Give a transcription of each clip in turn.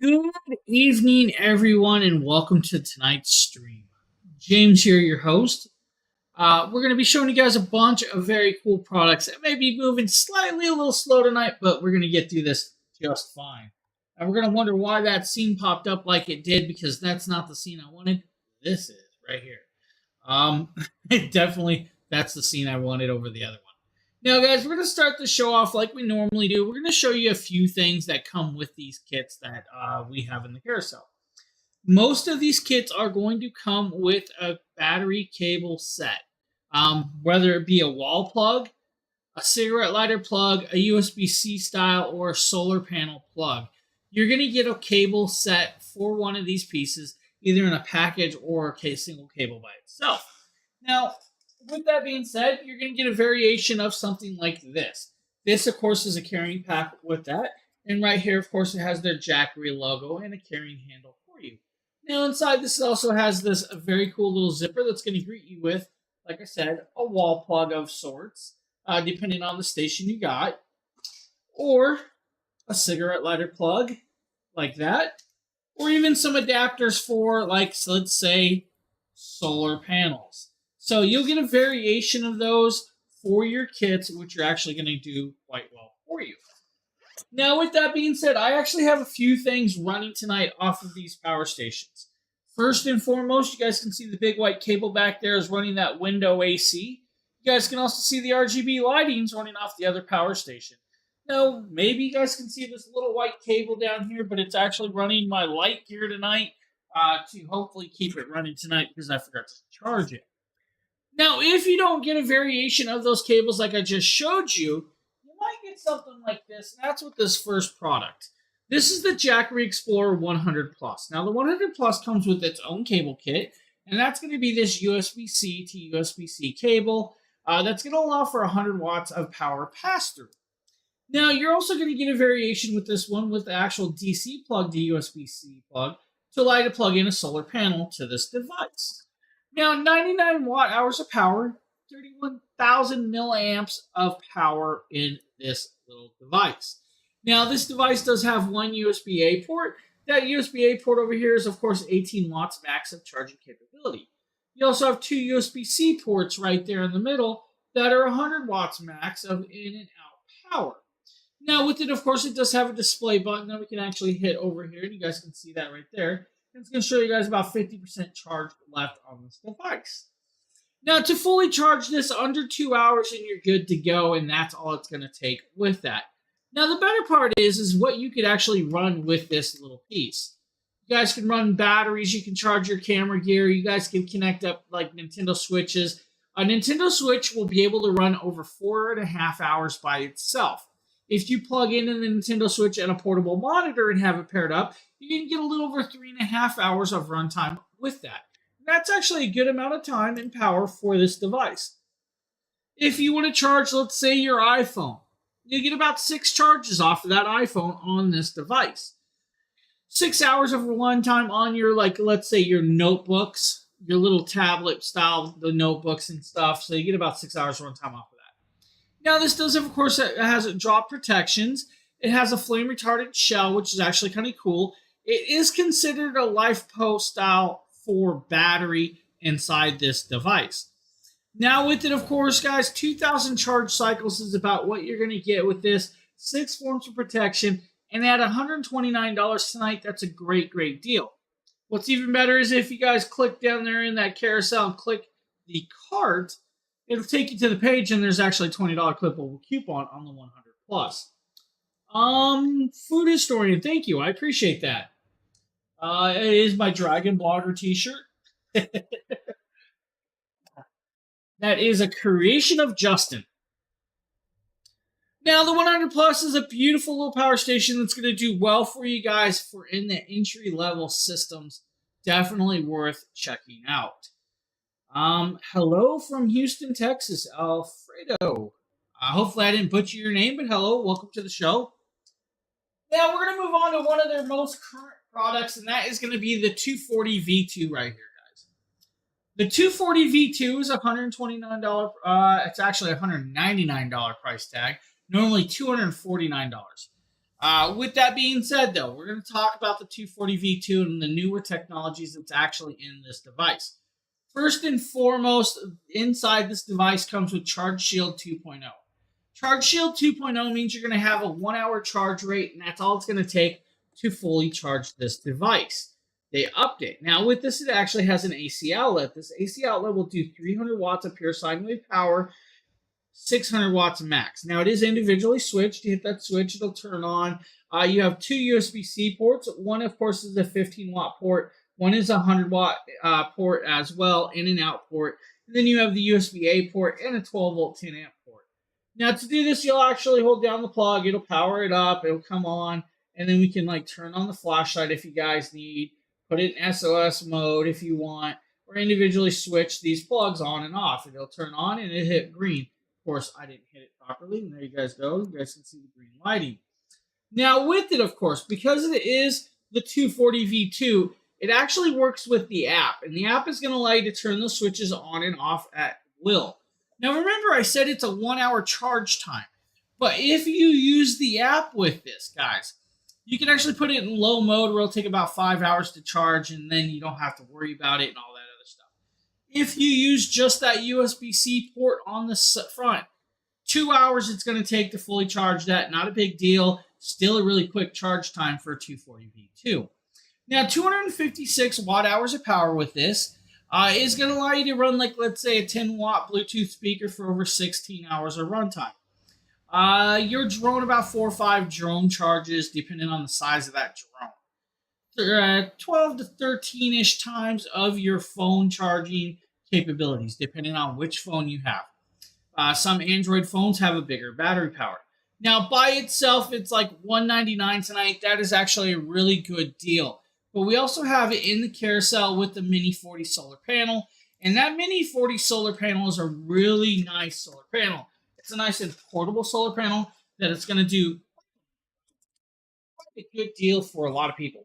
Good evening, everyone, and welcome to tonight's stream. James here, your host. We're going to be showing you guys a bunch of very cool products that may be moving slightly a little slow tonight, but we're going to get through this just fine. And we're going to wonder why that scene popped up like it did, because that's not the scene I wanted. This is right here. Um, Definitely, that's the scene I wanted over the other one. Now, guys, we're going to start the show off like we normally do. We're going to show you a few things that come with these kits that we have in the carousel. Most of these kits are going to come with a battery cable set, whether it be a wall plug, a cigarette lighter plug, a USB-C style, or a solar panel plug. You're going to get a cable set for one of these pieces, either in a package or a single cable by itself. Now, with that being said, you're going to get a variation of something like this. This, of course, is a carrying pack with that. And right here, of course, it has their Jackery logo and a carrying handle for you. Now, inside this also has this very cool little zipper that's going to greet you with, like I said, a wall plug of sorts, depending on the station you got, or a cigarette lighter plug, like that, or even some adapters for, like, let's say, solar panels. So you'll get a variation of those for your kits, which are actually going to do quite well for you. Now, with that being said, I actually have a few things running tonight off of these power stations. First and foremost, you guys can see the big white cable back there is running that window AC. You guys can also see the RGB lightings running off the other power station. Now, maybe you guys can see this little white cable down here, but it's actually running my light gear tonight to hopefully keep it running tonight because I forgot to charge it. Now, if you don't get a variation of those cables like I just showed you, you might get something like this, and that's with this first product. This is the Jackery Explorer 100 Plus. Now, the 100 Plus comes with its own cable kit, and that's going to be this USB-C to USB-C cable that's going to allow for 100 watts of power pass-through. Now, you're also going to get a variation with this one with the actual DC plug to USB-C plug to allow you to plug in a solar panel to this device. Now, 99 watt hours of power, 31,000 milliamps of power in this little device. Now, this device does have one USB-A port. That USB-A port over here is, of course, 18 watts max of charging capability. You also have two USB-C ports right there in the middle that are 100 watts max of in and out power. Now, with it, of course, it does have a display button that we can actually hit over here, and you guys can see that right there. It's going to show you guys about 50% charge left on this device. Now, to fully charge this under 2 hours and you're good to go, and that's all it's going to take with that. Now, the better part is what you could actually run with this little piece. You guys can run batteries, you can charge your camera gear, you guys can connect up like Nintendo Switches. A Nintendo Switch will be able to run over 4.5 hours by itself. If you plug in the Nintendo Switch and a portable monitor and have it paired up, you can get a little over 3.5 hours of runtime with that. That's actually a good amount of time and power for this device. If you want to charge, let's say, your iPhone, you get about 6 charges off of that iPhone on this device. 6 hours of runtime on your, like, let's say, your notebooks, your little tablet style, the notebooks and stuff. So you get about 6 hours runtime off of that. Now, this does, of course, it has drop protections. It has a flame retardant shell, which is actually kind of cool. It is considered a LifePo style for battery inside this device. Now, with it, of course, guys, 2,000 charge cycles is about what you're going to get with this. 6 forms of protection, and at $129 tonight, that's a great, great deal. What's even better is if you guys click down there in that carousel and click the cart, it'll take you to the page, and there's actually a $20 clippable coupon on the 100 Plus. Food historian, thank you. I appreciate that. It is my Dragon Blogger t-shirt. That is a creation of Justin. Now, the 100 Plus is a beautiful little power station that's going to do well for you guys for in the entry-level systems. Definitely worth checking out. Hello from Houston, Texas, Alfredo. Hopefully I didn't butcher your name, but hello, welcome to the show. Now we're going to move on to one of their most current products, and that is going to be the 240 V2 right here, guys. The 240 V2 is $129. It's actually $199 price tag. Normally $249. With that being said, though, we're going to talk about the 240V2 and the newer technologies that's actually in this device. First and foremost, inside this device comes with Charge Shield 2.0. Charge Shield 2.0 means you're going to have a 1 hour charge rate, and that's all it's going to take to fully charge this device. They upped it. Now, with this, it actually has an AC outlet. This AC outlet will do 300 watts of pure sine wave power, 600 watts max. Now, it is individually switched. You hit that switch, it'll turn on. You have two USB-C ports. One, of course, is a 15-watt port. One is a 100-watt port as well, in and out port. And then you have the USB-A port and a 12-volt 10-amp port. Now, to do this, you'll actually hold down the plug. It'll power it up. It'll come on. And then we can turn on the flashlight if you guys need. Put it in SOS mode if you want. Or individually switch these plugs on and off. It'll turn on and it'll hit green. Of course, I didn't hit it properly. And there you guys go. You guys can see the green lighting. Now, with it, of course, because it is the 240V2, it actually works with the app. And the app is going to allow you to turn the switches on and off at will. Now, remember, I said it's a 1 hour charge time. But if you use the app with this, guys, you can actually put it in low mode where it'll take about 5 hours to charge, and then you don't have to worry about it and all that other stuff. If you use just that USB-C port on the front, 2 hours it's going to take to fully charge that. Not a big deal. Still a really quick charge time for a 240V2. Now, 256 watt hours of power with this is going to allow you to run, let's say, a 10-watt Bluetooth speaker for over 16 hours of runtime. Your drone, about 4 or 5 drone charges, depending on the size of that drone. 12 to 13-ish times of your phone charging capabilities, depending on which phone you have. Some Android phones have a bigger battery power. Now, by itself, it's like $199 tonight. That is actually a really good deal. But we also have it in the carousel with the Mini 40 solar panel. And that Mini 40 solar panel is a really nice solar panel. It's a nice and portable solar panel that it's going to do a good deal for a lot of people.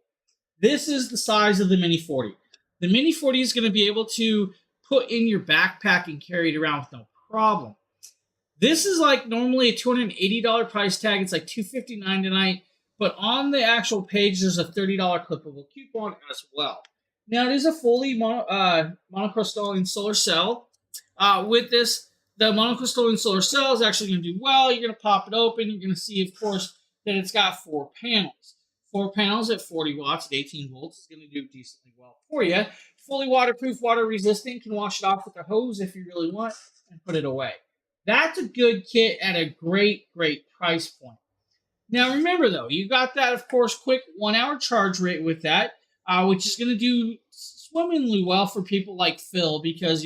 This is the size of the Mini 40. The Mini 40 is going to be able to put in your backpack and carry it around with no problem. This is normally a $280 price tag. It's like $259 tonight. But on the actual page, there's a $30 clippable coupon as well. Now, it is a fully monocrystalline solar cell. With this, the monocrystalline solar cell is actually going to do well. You're going to pop it open. You're going to see, of course, that it's got 4 panels. 4 panels at 40 watts at 18 volts is going to do decently well for you. Fully waterproof, water resistant. Can wash it off with a hose if you really want and put it away. That's a good kit at a great, great price point. Now, remember, though, you got that, of course, quick 1 hour charge rate with that, which is going to do swimmingly well for people like Phil because,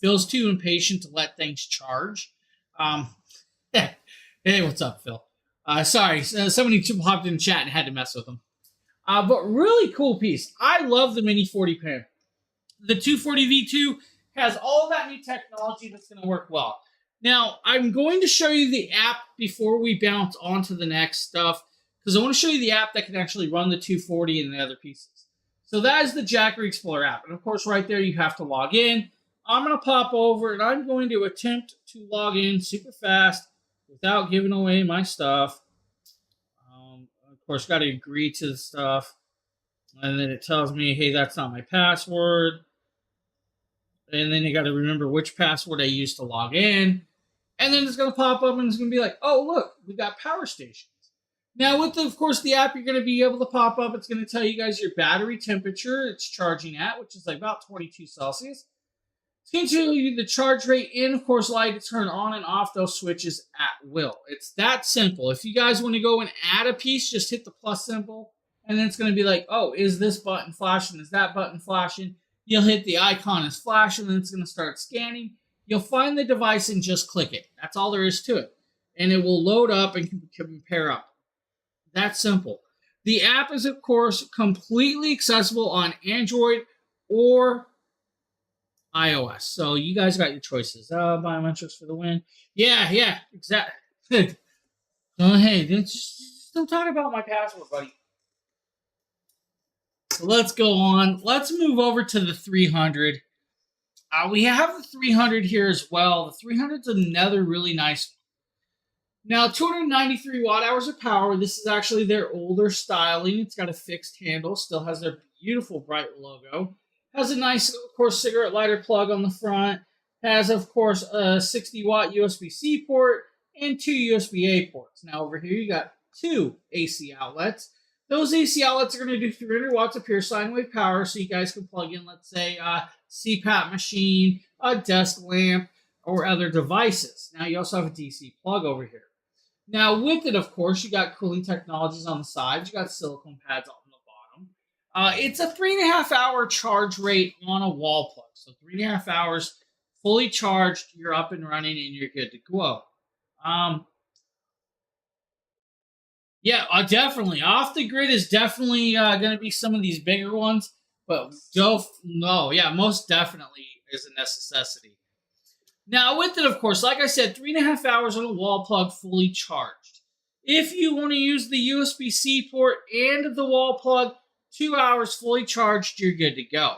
Phil's too impatient to let things charge. Hey, what's up, Phil? Sorry, somebody popped in chat and had to mess with him. But really cool piece. I love the Mini 40 pan. The 240V2 has all that new technology that's going to work well. Now, I'm going to show you the app before we bounce on to the next stuff, because I want to show you the app that can actually run the 240 and the other pieces. So that is the Jackery Explorer app. And of course, right there, you have to log in. I'm going to pop over, and I'm going to attempt to log in super fast without giving away my stuff. Of course, got to agree to the stuff. And then it tells me, hey, that's not my password. And then you got to remember which password I used to log in. And then it's going to pop up and it's going to be like, oh, look, we got power stations. Now, with, of course, the app, you're going to be able to pop up. It's going to tell you guys your battery temperature it's charging at, which is about 22 Celsius. It's going to tell you the charge rate and, of course, allow you to turn on and off those switches at will. It's that simple. If you guys want to go and add a piece, just hit the plus symbol. And then it's going to be like, oh, is this button flashing? Is that button flashing? You'll hit the icon as flash, and then it's going to start scanning. You'll find the device and just click it. That's all there is to it. And it will load up and compare up. That's simple. The app is, of course, completely accessible on Android or iOS. So you guys got your choices. Biometrics for the win. Yeah, exactly. Oh, hey, just don't talk about my password, buddy. So let's go on. Let's move over to the 300. We have the 300 here as well. The 300 is another really nice Now, 293 watt hours of power. This is actually their older styling. It's got a fixed handle, still has their beautiful bright logo. Has a nice, of course, cigarette lighter plug on the front. Has, of course, a 60 watt USB C port and two USB A ports. Now, over here, you got two AC outlets. Those AC outlets are going to do 300 watts of pure sine wave power, so you guys can plug in, let's say, a CPAP machine, a desk lamp, or other devices. Now, you also have a DC plug over here. Now, with it, of course, you got cooling technologies on the sides. You got silicone pads on the bottom. It's a 3.5 hour charge rate on a wall plug. So 3.5 hours fully charged, you're up and running, and you're good to go. Um, yeah, definitely. Off the grid is definitely going to be some of these bigger ones, but no, yeah, most definitely is a necessity. Now, with it, of course, like I said, 3.5 hours on a wall plug fully charged. If you want to use the USB C port and the wall plug, 2 hours fully charged, you're good to go.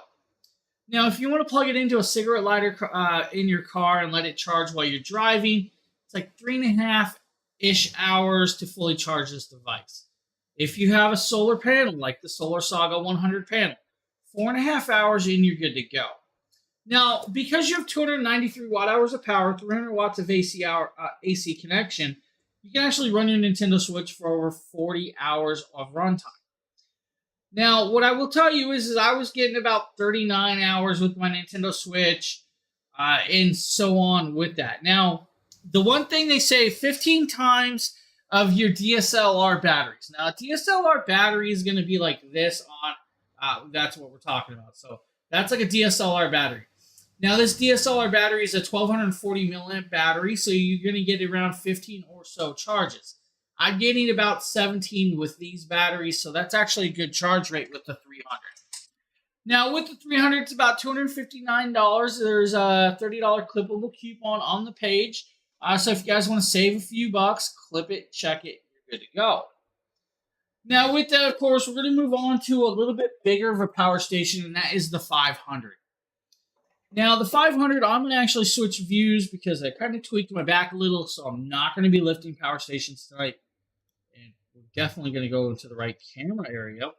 Now, if you want to plug it into a cigarette lighter in your car and let it charge while you're driving, it's like 3.5-ish hours to fully charge this device. If you have a solar panel, like the Solar Saga 100 panel, 4.5 hours and you're good to go. Now, because you have 293 watt hours of power, 300 watts of AC connection, you can actually run your Nintendo Switch for over 40 hours of runtime. Now, what I will tell you is I was getting about 39 hours with my Nintendo Switch, and so on with that. Now, the one thing they say, 15 times of your DSLR batteries. Now, a DSLR battery is going to be like this on, that's what we're talking about. So that's like a DSLR battery. Now, this DSLR battery is a 1240 milliamp battery, so you're going to get around 15 or so charges. I'm getting about 17 with these batteries, so that's actually a good charge rate with the 300. Now, with the 300, it's about $259. There's a $30 clippable coupon on the page. So if you guys want to save a few bucks, clip it, check it, you're good to go. Now, with that, of course, we're going to move on to a little bit bigger of a power station, and that is the 500. Now, the 500, I'm going to actually switch views because I kind of tweaked my back a little, so I'm not going to be lifting power stations tonight. And we're definitely going to go into the right camera area.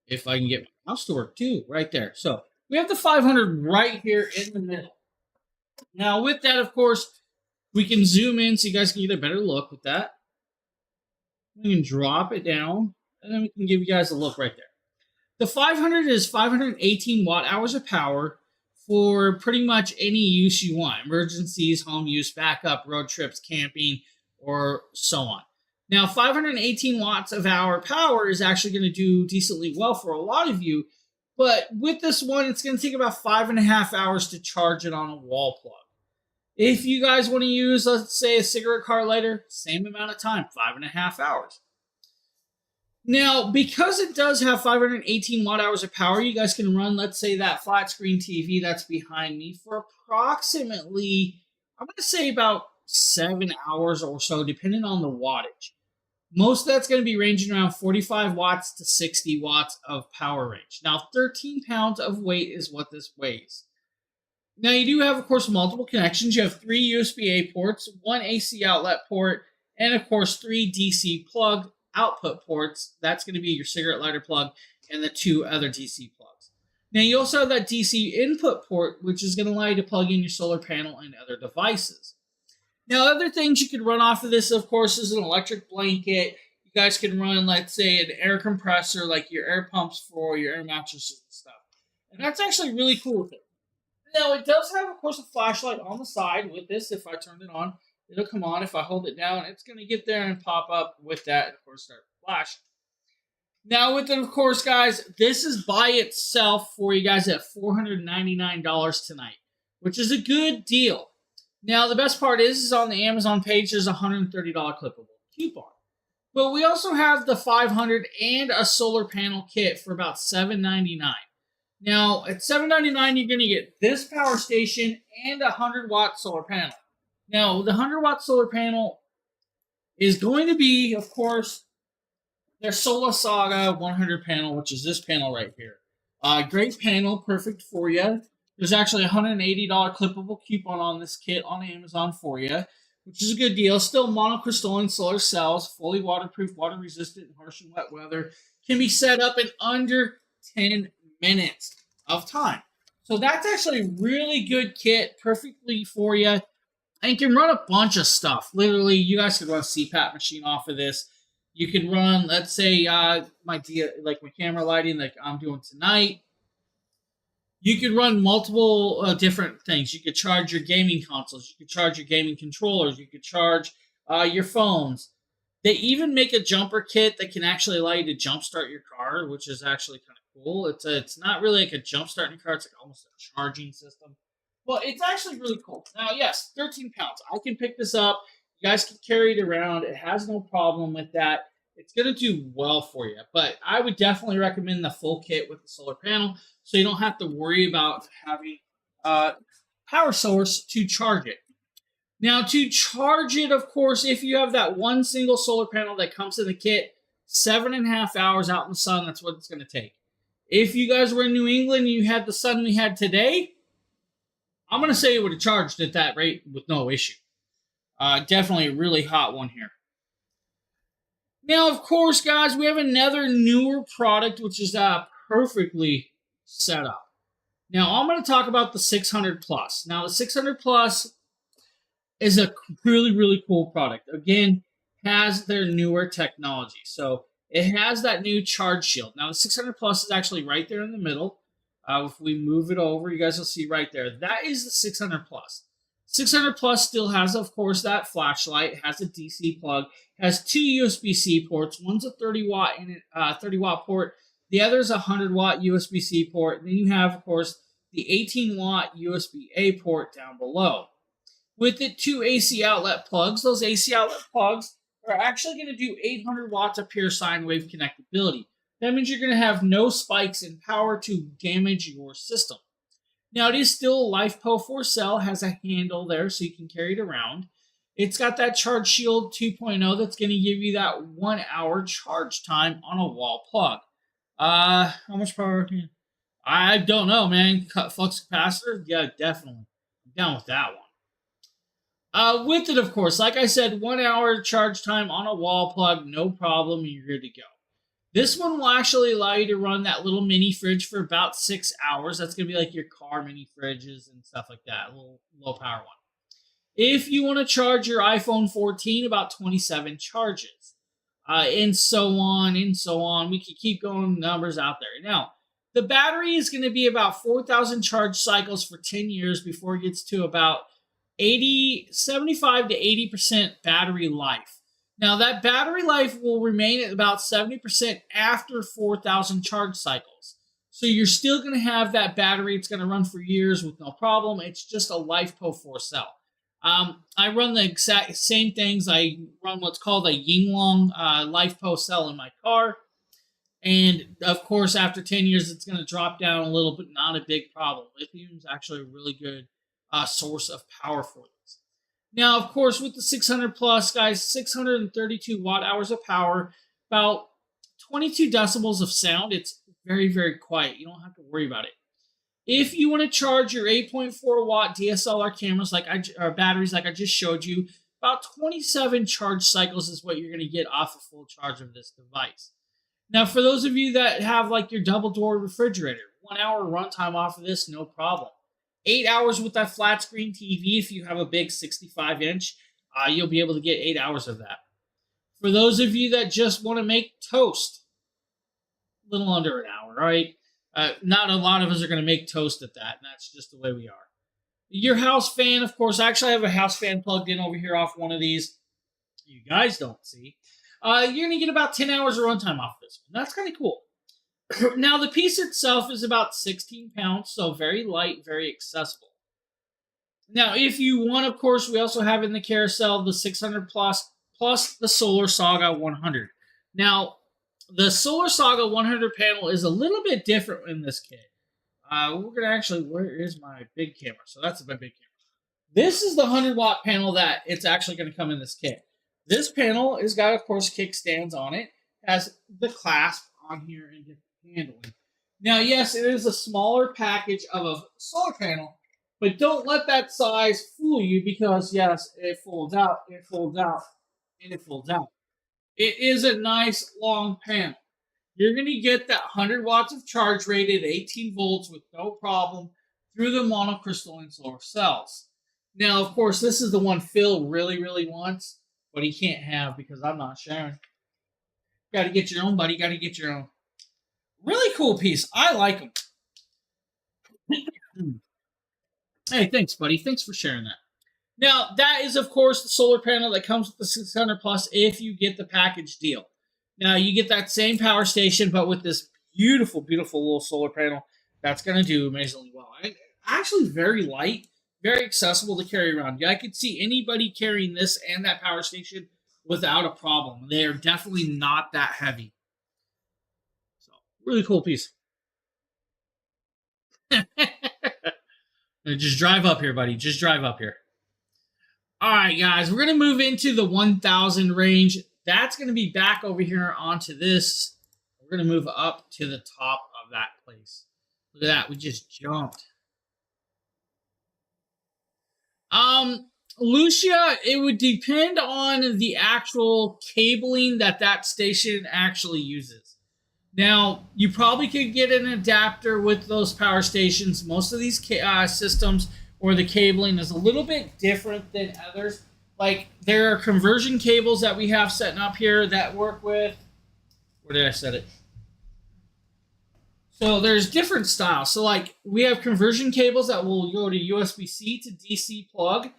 If I can get my mouse to work too, right there. So we have the 500 right here in the middle. Now, with that, of course, we can zoom in so you guys can get a better look with that. We can drop it down, and then we can give you guys a look right there. The 500 is 518 watt hours of power for pretty much any use you want. Emergencies, home use, backup, road trips, camping, or so on. Now, 518 watts of hour power is actually going to do decently well for a lot of you, but with this one, it's going to take about 5.5 hours to charge it on a wall plug. If you guys want to use, let's say, a cigarette car lighter, same amount of time, 5.5 hours. Now, because it does have 518 watt hours of power, you guys can run, let's say, that flat screen TV that's behind me for approximately, I'm going to say about 7 hours or so, depending on the wattage. Most of that's going to be ranging around 45 watts to 60 watts of power range. Now, 13 pounds of weight is what this weighs. Now, you do have, of course, multiple connections. You have 3 USB-A ports, 1 AC outlet port, and, of course, 3 DC plug output ports. That's going to be your cigarette lighter plug and the 2 other DC plugs. Now, you also have that DC input port, which is going to allow you to plug in your solar panel and other devices. Now, other things you could run off of this, of course, is an electric blanket. You guys can run, let's say, an air compressor, like your air pumps for your air mattresses and stuff. And that's actually really cool with it. Now, it does have, of course, a flashlight on the side with this. If I turn it on, it'll come on. If I hold it down, it's going to get there and pop up with that and, of course, start flashing. Now, with it, of course, guys, this is by itself for you guys at $499 tonight, which is a good deal. Now, the best part is on the Amazon page, there's a $130 clippable coupon. But we also have the 500 and a solar panel kit for about $799. Now, at $799, you're going to get this power station and a 100-watt solar panel. Now, the 100-watt solar panel is going to be, of course, their Solar Saga 100 panel, which is this panel right here. Great panel, perfect for you. There's actually a $180 clippable coupon on this kit on Amazon for you, which is a good deal. Still monocrystalline solar cells, fully waterproof, water resistant, harsh and wet weather. Can be set up in under 10 minutes of time. So that's actually a really good kit, perfectly for you. And you can run a bunch of stuff. Literally, you guys could run a CPAP machine off of this. You can run, let's say, my camera lighting, like I'm doing tonight. You could run multiple different things. You could charge your gaming consoles. You could charge your gaming controllers. You could charge your phones. They even make a jumper kit that can actually allow you to jumpstart your car, which is actually kind of cool. It's not really like a jumpstart in your car. It's like almost a charging system. But it's actually really cool. Now, yes, 13 pounds. I can pick this up. You guys can carry it around. It has no problem with that. It's going to do well for you. But I would definitely recommend the full kit with the solar panel so you don't have to worry about having a power source to charge it. Now, to charge it, of course, if you have that one single solar panel that comes in the kit, 7.5 hours out in the sun, that's what it's going to take. If you guys were in New England and you had the sun we had today, I'm going to say it would have charged at that rate with no issue. Definitely a really hot one here. Now, of course, guys, we have another newer product, which is perfectly set up. Now, I'm going to talk about the 600 Plus. Now, the 600 Plus is a really, really cool product. Again, has their newer technology. So it has that new charge shield. Now, the 600 Plus is actually right there in the middle. If we move it over, you guys will see right there. That is the 600 Plus. 600 Plus still has, of course, that flashlight. It has a DC plug. Has two USB-C ports. One's a 30-watt 30-watt port. The other is a 100-watt USB-C port. And then you have, of course, the 18-watt USB-A port down below. With it, two AC outlet plugs. Those AC outlet plugs are actually going to do 800 watts of pure sine wave connectability. That means you're going to have no spikes in power to damage your system. Now, it is still a LiFePO4 cell, has a handle there so you can carry it around. It's got that Charge Shield 2.0 that's going to give you that 1 hour charge time on a wall plug. How much power? I don't know, man. Flux capacitor? Yeah, definitely. I'm down with that one. With it, of course, like I said, 1 hour charge time on a wall plug, no problem, you're good to go. This one will actually allow you to run that little mini fridge for about 6 hours. That's going to be like your car mini fridges and stuff like that, a little low power one. If you want to charge your iPhone 14, about 27 charges, and so on and so on. We could keep going numbers out there. Now, the battery is going to be about 4,000 charge cycles for 10 years before it gets to about 75 to 80% battery life. Now, that battery life will remain at about 70% after 4,000 charge cycles. So you're still going to have that battery. It's going to run for years with no problem. It's just a LiFePO4 cell. I run the exact same things. I run what's called a Yinglong LiFePO cell in my car. And, of course, after 10 years, it's going to drop down a little, but not a big problem. Lithium is actually a really good source of power for this. Now, of course, with the 600 Plus, guys, 632 watt hours of power, about 22 decibels of sound. It's very, very quiet. You don't have to worry about it. If you want to charge your 8.4 watt DSLR cameras or batteries like I just showed you, about 27 charge cycles is what you're going to get off a full charge of this device. Now, for those of you that have like your double door refrigerator, 1 hour runtime off of this, no problem. 8 hours with that flat screen TV. If you have a big 65-inch, you'll be able to get 8 hours of that. For those of you that just want to make toast, a little under an hour, right? Not a lot of us are going to make toast at that, and that's just the way we are. Your house fan, of course, actually I have a house fan plugged in over here off one of these. You guys don't see. You're going to get about 10 hours of runtime off this one. That's kind of cool. Now, the piece itself is about 16 pounds, so very light, very accessible. Now, if you want, of course, we also have in the carousel the 600 Plus the Solar Saga 100. Now, the Solar Saga 100 panel is a little bit different in this kit. We're going to actually, where is my big camera? So that's my big camera. This is the 100-watt panel that it's actually going to come in this kit. This panel has got, of course, kickstands on it. Has the clasp on here and handling. Now, yes, it is a smaller package of a solar panel, But don't let that size fool you because, yes, it folds out, it folds out, and it folds out. It is a nice long panel. You're going to get that 100 watts of charge rated 18 volts with no problem through the monocrystalline solar cells. Now, of course, this is the one Phil really, really wants, but he can't have because I'm not sharing. Got to get your own, buddy. Got to get your own. Really cool piece. I like them. Hey, thanks, buddy. Thanks for sharing that. Now, that is, of course, the solar panel that comes with the 600 Plus if you get the package deal. Now, you get that same power station, but with this beautiful, beautiful little solar panel that's going to do amazingly well. Actually, very light, very accessible to carry around. Yeah, I could see anybody carrying this and that power station without a problem. They are definitely not that heavy. So, really cool piece. Just drive up here, buddy. Just drive up here. All right, guys, we're going to move into the 1,000 range. That's going to be back over here onto this. We're going to move up to the top of that place. Look at that. We just jumped. Lucia, it would depend on the actual cabling that station actually uses. Now, you probably could get an adapter with those power stations. Most of these systems or the cabling is a little bit different than others. Like, there are conversion cables that we have setting up here that work with... Where did I set it? So there's different styles. So, like, we have conversion cables that will go to USB-C to DC plug.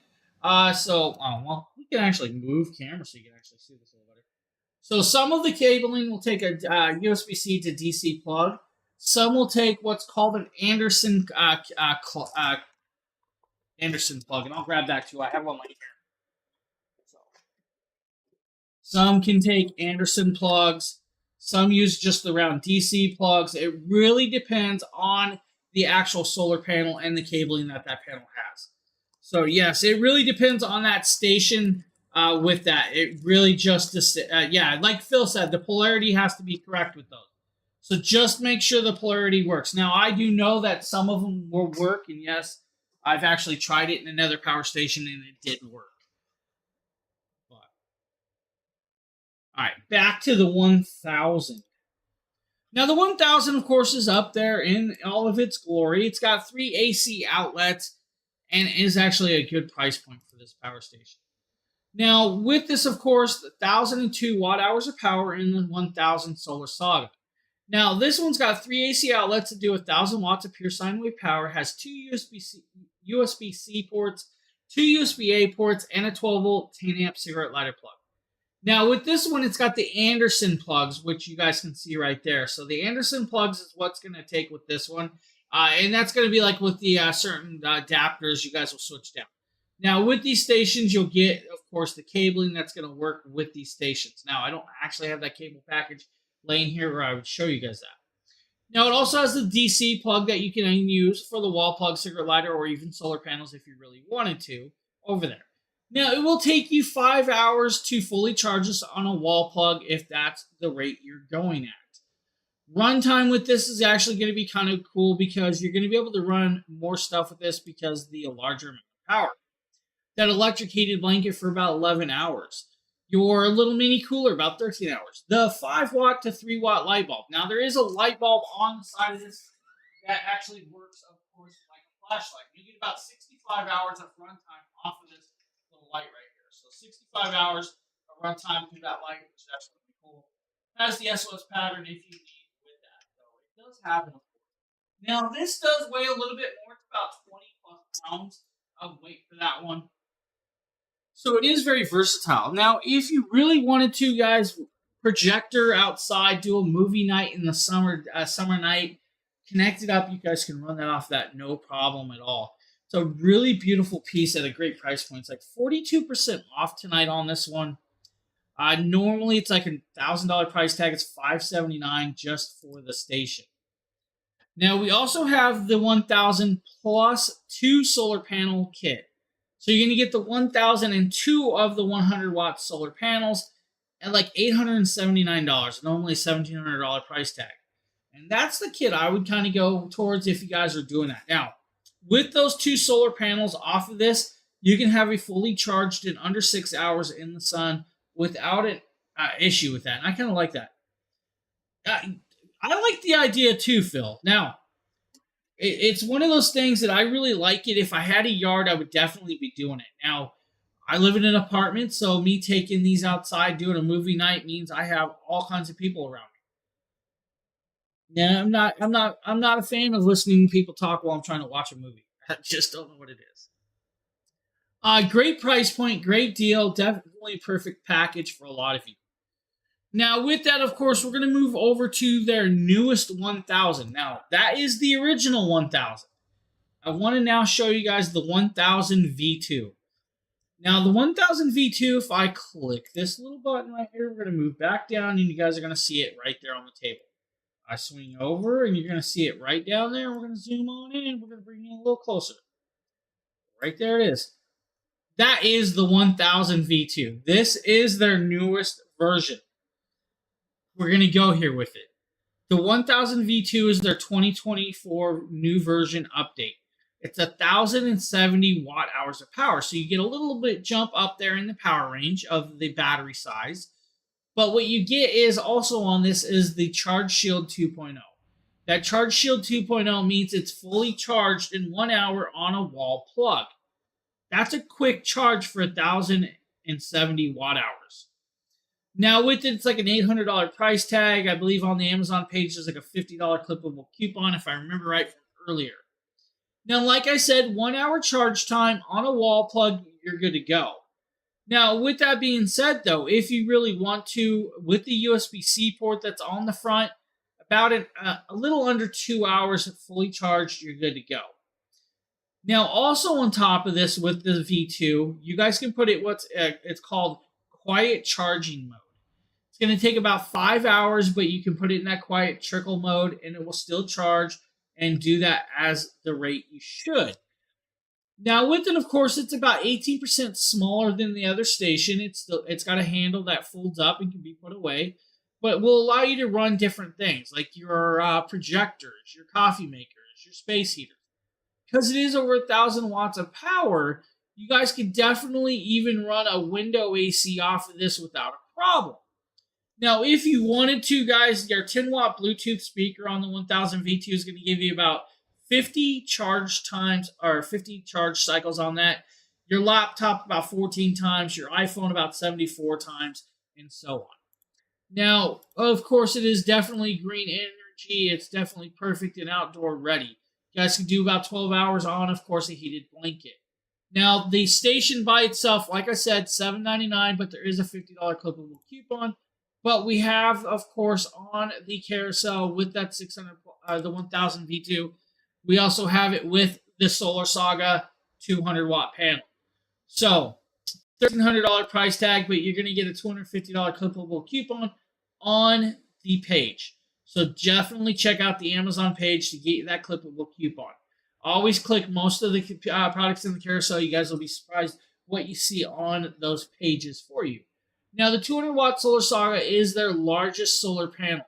Well, we can actually move camera so you can actually see this a little better. So some of the cabling will take a USB-C to DC plug. Some will take what's called an Anderson Anderson plug, and I'll grab that too. I have one right here. So, some can take Anderson plugs. Some use just the round DC plugs. It really depends on the actual solar panel and the cabling that panel has. So yes, it really depends on that station with that. It really just, yeah, like Phil said, the polarity has to be correct with those. So just make sure the polarity works. Now, I do know that some of them will work, and yes, I've actually tried it in another power station, and it didn't work. But, all right, back to the 1000. Now, the 1000, of course, is up there in all of its glory. It's got 3 AC outlets and is actually a good price point for this power station. Now, with this, of course, the 1,002 watt-hours of power in the 1000 Solar Saga. Now, this one's got 3 AC outlets to do 1,000 watts of pure sine wave power, has 2 USB-C ports, 2 USB-A ports, and a 12-volt 10-amp cigarette lighter plug. Now, with this one, it's got the Anderson plugs, which you guys can see right there. So the Anderson plugs is what's going to take with this one. And that's going to be like with the certain adapters you guys will switch down. Now, with these stations, you'll get, of course, the cabling that's going to work with these stations. Now, I don't actually have that cable package laying here where I would show you guys that. Now, it also has the DC plug that you can use for the wall plug, cigarette lighter, or even solar panels if you really wanted to over there. Now, it will take you 5 hours to fully charge this on a wall plug if that's the rate you're going at. Runtime with this is actually going to be kind of cool because you're going to be able to run more stuff with this because of the larger amount of power. That electric heated blanket for about 11 hours. Your little mini cooler, about 13 hours. The 5 watt to 3 watt light bulb. Now, there is a light bulb on the side of this that actually works, of course, like a flashlight. You get about 65 hours of runtime off of this little light right here. So 65 hours of runtime through that light, which is actually pretty cool. It has the SOS pattern if you need with that. So it does have it. Now, this does weigh a little bit more. It's about 20 plus pounds of weight for that one. So it is very versatile. Now, if you really wanted to, guys, projector outside, do a movie night in the summer night, connect it up, you guys can run that off that no problem at all. It's a really beautiful piece at a great price point. It's like 42% off tonight on this one. Normally, it's like $1,000 price tag. It's $579 just for the station. Now, we also have the 1000 plus 2 solar panel kit. So you're going to get the 1,002 of the 100 watt solar panels at like $879, normally $1,700 price tag. And that's the kit I would kind of go towards if you guys are doing that. Now, With those two solar panels off of this, you can have a fully charged in under 6 hours in the sun without an issue with that. And I kind of like that. I like the idea too, Phil. Now, it's one of those things that I really like it. If I had a yard, I would definitely be doing it. Now, I live in an apartment, so me taking these outside doing a movie night means I have all kinds of people around me. Yeah, I'm not a fan of listening to people talk while I'm trying to watch a movie. I just don't know what it is. Great price point, great deal, definitely a perfect package for a lot of you. Now, with that, of course, we're going to move over to their newest 1000. Now, that is the original 1000. I want to now show you guys the 1000 V2. Now, the 1000 V2, if I click this little button right here, we're going to move back down, and you guys are going to see it right there on the table. I swing over, and you're going to see it right down there. We're going to zoom on in. We're going to bring it a little closer. Right there it is. That is the 1000 V2. This is their newest version. We're going to go here with it. The 1000 V2 is their 2024 new version update. It's 1,070 watt hours of power. So you get a little bit jump up there in the power range of the battery size. But what you get is also on this is the Charge Shield 2.0. That Charge Shield 2.0 means it's fully charged in 1 hour on a wall plug. That's a quick charge for 1,070 watt hours. Now with it, it's like an $800 price tag. I believe on the Amazon page there's like a $50 clippable coupon if I remember right from earlier. Now, like I said, 1 hour charge time on a wall plug, you're good to go. Now, with that being said, though, if you really want to, with the USB-C port that's on the front, about a little under 2 hours fully charged, you're good to go. Now, also on top of this with the V2, you guys can put it it's called quiet charging mode. It's going to take about 5 hours, but you can put it in that quiet trickle mode, and it will still charge and do that as the rate you should. Now, with it, of course, it's about 18% smaller than the other station. It's got a handle that folds up and can be put away, but will allow you to run different things like your projectors, your coffee makers, your space heaters. Because it is over 1,000 watts of power, you guys can definitely even run a window AC off of this without a problem. Now, if you wanted to, guys, your 10-watt Bluetooth speaker on the 1000 V2 is going to give you about 50 charge times or 50 charge cycles on that. Your laptop about 14 times, your iPhone about 74 times, and so on. Now, of course, it is definitely green energy. It's definitely perfect and outdoor ready. You guys can do about 12 hours on, of course, a heated blanket. Now, the station by itself, like I said, $7.99, but there is a $50 clippable coupon. But we have, of course, on the carousel with that the 1000 V2, we also have it with the Solar Saga 200 watt panel. So, $1,300 price tag, but you're going to get a $250 clippable coupon on the page. So definitely check out the Amazon page to get that clippable coupon. Always click most of the products in the carousel. You guys will be surprised what you see on those pages for you. Now, the 200 watt Solar Saga is their largest solar panel.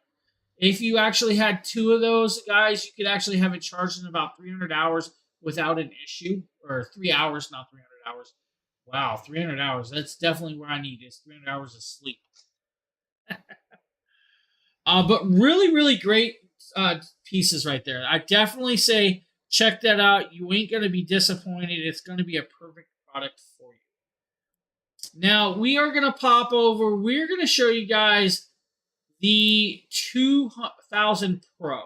If you actually had two of those, guys, you could actually have it charged in about 300 hours without an issue. Or 3 hours, not 300 hours. Wow, 300 hours. That's definitely where I need is 300 hours of sleep. But really, really great pieces right there. I definitely say check that out. You ain't going to be disappointed. It's going to be a perfect product for you. Now, we are going to pop over. We're going to show you guys the 2000 Pro.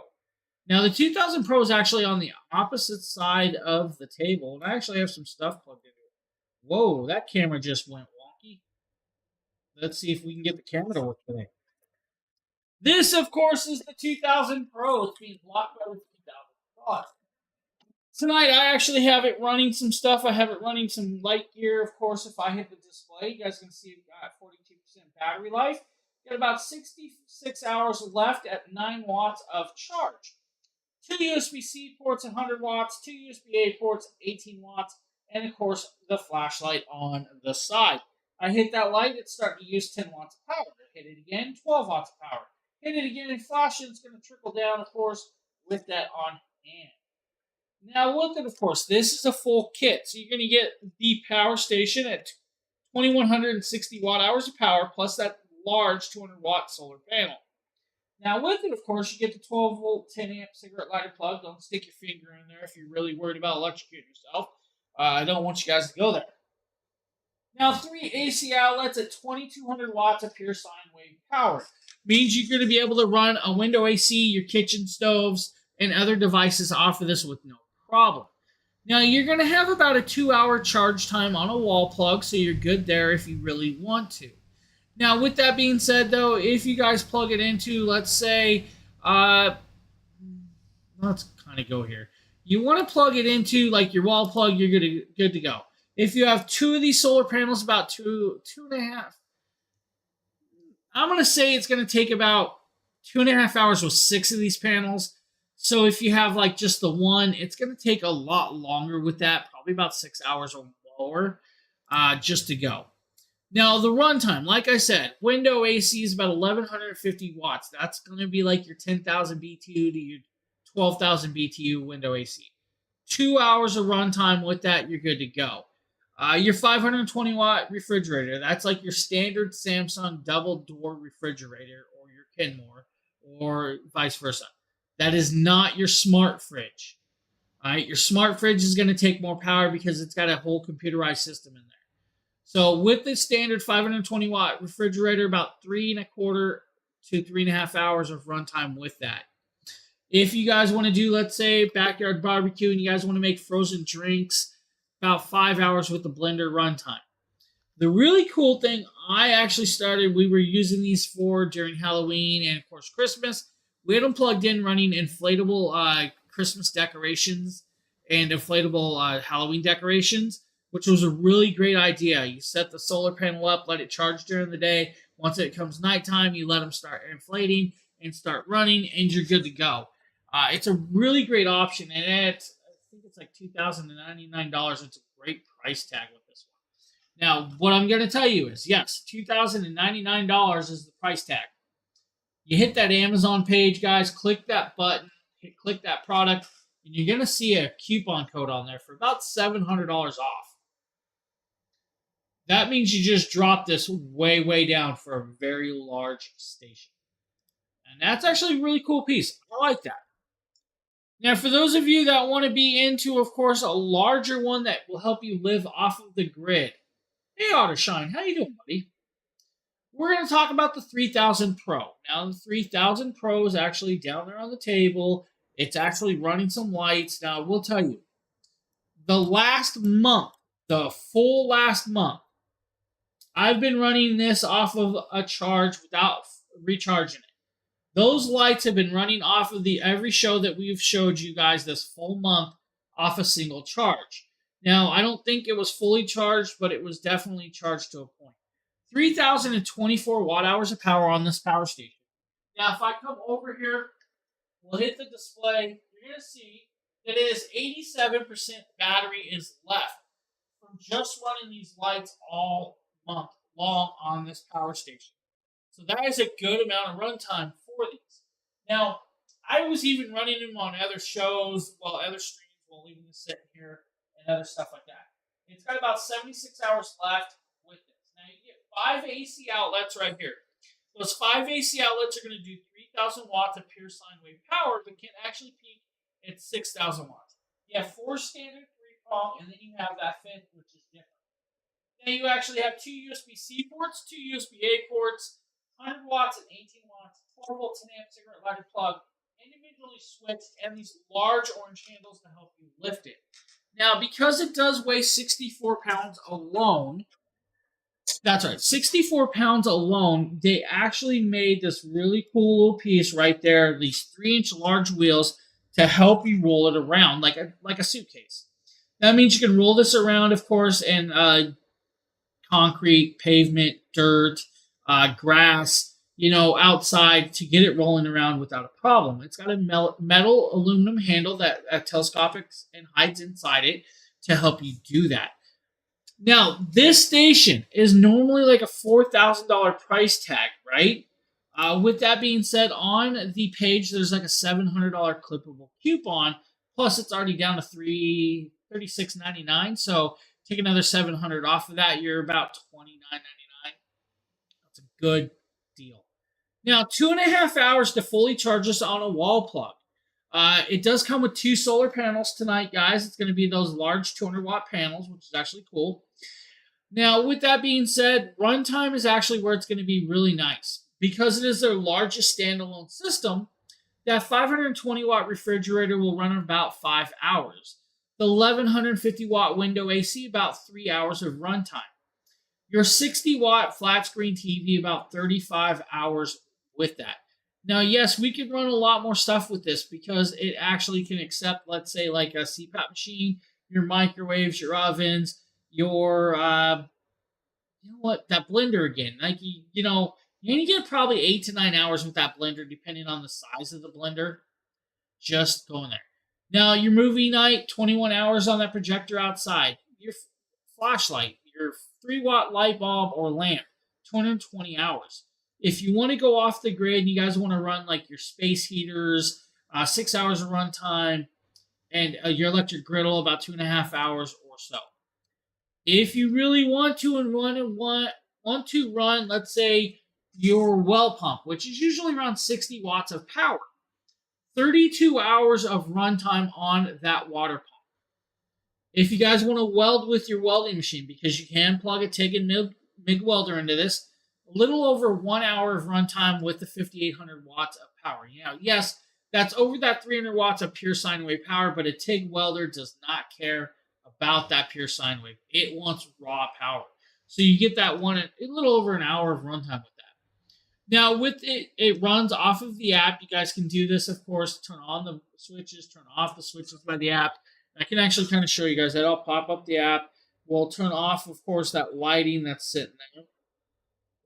Now, the 2000 Pro is actually on the opposite side of the table, and I actually have some stuff plugged into it. Whoa, that camera just went wonky. Let's see if we can get the camera to work today. This, of course, is the 2000 Pro. It's being blocked by the 2000 Pro. Tonight, I actually have it running some stuff. I have it running some light gear. Of course, if I hit the display, you guys can see it's got 42% battery life. Got about 66 hours left at 9 watts of charge. 2 USB-C ports, 100 watts. 2 USB-A ports, 18 watts. And, of course, the flashlight on the side. I hit that light, it's starting to use 10 watts of power. Hit it again, 12 watts of power. Hit it again and flash it. It's going to trickle down, of course, with that on hand. Now, with it, of course, this is a full kit. So you're going to get the power station at 2,160 watt hours of power, plus that large 200 watt solar panel. Now, with it, of course, you get the 12 volt, 10 amp cigarette lighter plug. Don't stick your finger in there if you're really worried about electrocuting yourself. I don't want you guys to go there. Now, 3 AC outlets at 2,200 watts of pure sine wave power means you're going to be able to run a window AC, your kitchen stoves, and other devices off of this with no problem. Now, you're going to have about a 2-hour charge time on a wall plug, so you're good there if you really want to. Now, with that being said, though, if you guys plug it into, let's say, let's kind of go here. You want to plug it into like your wall plug, you're good to go. If you have 2 of these solar panels, about two and a half, I'm going to say it's going to take about 2.5 hours with 6 of these panels. So if you have like just the one, it's going to take a lot longer with that, probably about 6 hours or more, just to go. Now, the runtime, like I said, window AC is about 1,150 watts. That's going to be like your 10,000 BTU to your 12,000 BTU window AC. 2 hours of runtime with that, you're good to go. Your 520 watt refrigerator, that's like your standard Samsung double door refrigerator or your Kenmore or vice versa. That is not your smart fridge. All right, your smart fridge is going to take more power because it's got a whole computerized system in there. So with the standard 520 watt refrigerator, about 3.25 to 3.5 hours of runtime with that. If you guys want to do, let's say, backyard barbecue and you guys want to make frozen drinks, about 5 hours with the blender runtime. The really cool thing we were using these for during Halloween and, of course, Christmas. We had them plugged in running inflatable Christmas decorations and inflatable Halloween decorations, which was a really great idea. You set the solar panel up, let it charge during the day. Once it comes nighttime, you let them start inflating and start running, and you're good to go. It's a really great option, and I think it's like $2,099. It's a great price tag with this one. Now, what I'm going to tell you is, yes, $2,099 is the price tag. You hit that Amazon page, guys, click that button, click that product, and you're going to see a coupon code on there for about $700 off. That means you just dropped this way, way down for a very large station. And that's actually a really cool piece. I like that. Now, for those of you that want to be into, of course, a larger one that will help you live off of the grid. Hey, Ottershine, how you doing, buddy? We're going to talk about the 3000 Pro. Now, the 3000 Pro is actually down there on the table. It's actually running some lights. Now, I will tell you, the full last month, I've been running this off of a charge without recharging it. Those lights have been running off of every show that we've showed you guys this full month off a single charge. Now, I don't think it was fully charged, but it was definitely charged to a point. 3,024 watt hours of power on this power station. Now, if I come over here, we'll hit the display. You're going to see that it is 87% battery is left from just running these lights all month long on this power station. So that is a good amount of runtime for these. Now, I was even running them on other shows, other streams, while leaving this sitting here and other stuff like that. It's got about 76 hours left with this. Now, you get 5 AC outlets right here. Those 5 AC outlets are going to do 3,000 watts of pure sine wave power, but can actually peak at 6,000 watts. You have 4 standard 3-prong, and then you have that 5th, which is different. Now, you actually have 2 USB-C ports, 2 USB-A ports, 100 watts and 18 watts, 12 volt 10 amp cigarette lighter plug, individually switched, and these large orange handles to help you lift it. Now, because it does weigh 64 pounds alone, that's right, 64 pounds alone, they actually made this really cool little piece right there, these 3-inch large wheels to help you roll it around like a suitcase. That means you can roll this around, of course, and concrete, pavement, dirt, grass, outside to get it rolling around without a problem. It's got a metal aluminum handle that telescopics and hides inside it to help you do that. Now, this station is normally like a $4,000 price tag, right? With that being said, on the page, there's like a $700 clippable coupon, Plus, it's already down to $36.99. So take another $700 off of that. You're about $29.99. That's a good deal. Now, 2.5 hours to fully charge this on a wall plug. It does come with 2 solar panels tonight, guys. It's going to be those large 200-watt panels, which is actually cool. Now, with that being said, runtime is actually where it's going to be really nice. Because it is their largest standalone system, that 520-watt refrigerator will run about 5 hours. The 1150-watt window AC, about 3 hours of runtime. Your 60-watt flat screen TV, about 35 hours with that. Now, yes, we could run a lot more stuff with this because it actually can accept, let's say, like a CPAP machine, your microwaves, your ovens, your, that blender again. Like, you know, you're going to get probably 8 to 9 hours with that blender, depending on the size of the blender. Just going there. Now, your movie night, 21 hours on that projector outside. Your flashlight, your 3-watt light bulb or lamp, 220 hours. If you want to go off the grid and you guys want to run like your space heaters, 6 hours of runtime, and your electric griddle, about 2.5 hours or so. If you really want to run, let's say, your well pump, which is usually around 60 watts of power, 32 hours of runtime on that water pump. If you guys want to weld with your welding machine, because you can plug a TIG and MIG welder into this, a little over 1 hour of runtime with the 5,800 watts of power. Now, yes, that's over that 300 watts of pure sine wave power, but a TIG welder does not care about that pure sine wave. It wants raw power. So you get that a little over an hour of runtime with that. Now, with it runs off of the app. You guys can do this, of course, turn on the switches, turn off the switches by the app. I can actually kind of show you guys that. I'll pop up the app. We'll turn off, of course, that lighting that's sitting there.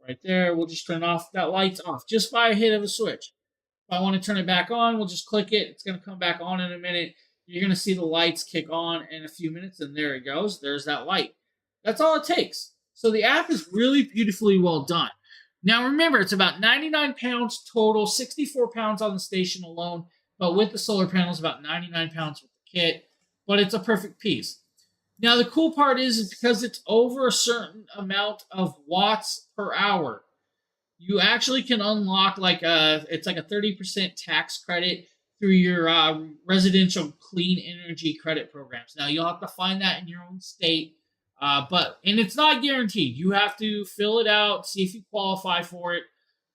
Right there, we'll just turn off. That light's off just by a hit of a switch. If I want to turn it back on, we'll just click it. It's going to come back on in a minute. You're going to see the lights kick on in a few minutes, and there it goes. There's that light. That's all it takes. So the app is really beautifully well done. Now remember, it's about 99 pounds total, 64 pounds on the station alone, but with the solar panels, about 99 pounds with the kit. But it's a perfect piece. Now the cool part is because it's over a certain amount of watts per hour, you actually can unlock it's like a 30% tax credit through your residential clean energy credit programs. Now you'll have to find that in your own state, and it's not guaranteed. You have to fill it out, see if you qualify for it,